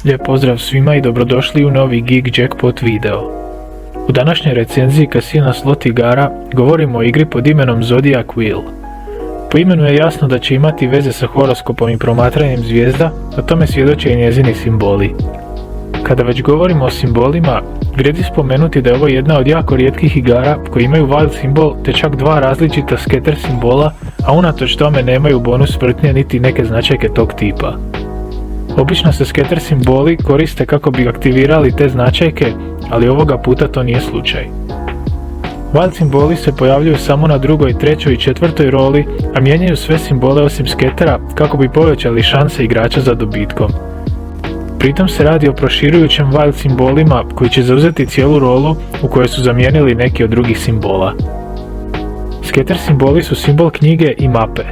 Lijep pozdrav svima i dobrodošli u novi Geek Jackpot video. U današnjoj recenziji Casino slot igara govorimo o igri pod imenom Zodiac Wheel. Po imenu je jasno da će imati veze sa horoskopom i promatranjem zvijezda, o tome svjedoče i njezini simboli. Kada već govorimo o simbolima, vrijedi spomenuti da je ovo jedna od jako rijetkih igara koji imaju wild simbol te čak dva različita scatter simbola, a unatoč tome nemaju bonus vrtnje niti neke značajke tog tipa. Obično se scatter simboli koriste kako bi aktivirali te značajke, ali ovoga puta to nije slučaj. Wild simboli se pojavljuju samo na drugoj, trećoj i četvrtoj roli, a mijenjaju sve simbole osim scattera kako bi povećali šanse igrača za dobitkom. Pritom se radi o proširujućim wild simbolima koji će zauzeti cijelu rolu u kojoj su zamijenili neki od drugih simbola. Scatter simboli su simbol knjige i mape.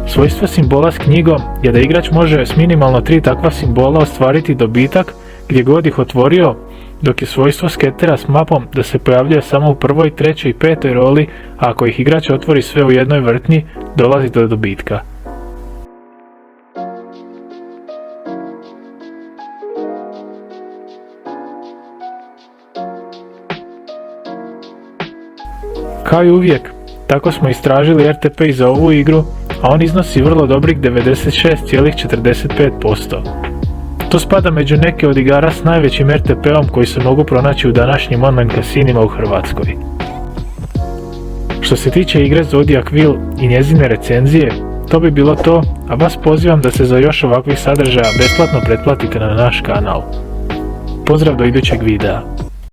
Svojstvo simbola s knjigom je da igrač može s minimalno 3 takva simbola ostvariti dobitak gdje god ih otvorio, dok je svojstvo skatera s mapom da se pojavljuje samo u prvoj, trećoj i petoj roli, a ako ih igrač otvori sve u jednoj vrtnji, dolazi do dobitka. Kao i uvijek, tako smo istražili RTP i za ovu igru, a on iznosi vrlo dobrih 96,45%. To spada među neke od igara s najvećim RTP-om koji se mogu pronaći u današnjim online kasinima u Hrvatskoj. Što se tiče igre Zodiac Wheel i njezine recenzije, to bi bilo to, a vas pozivam da se za još ovakvih sadržaja besplatno pretplatite na naš kanal. Pozdrav do idućeg videa.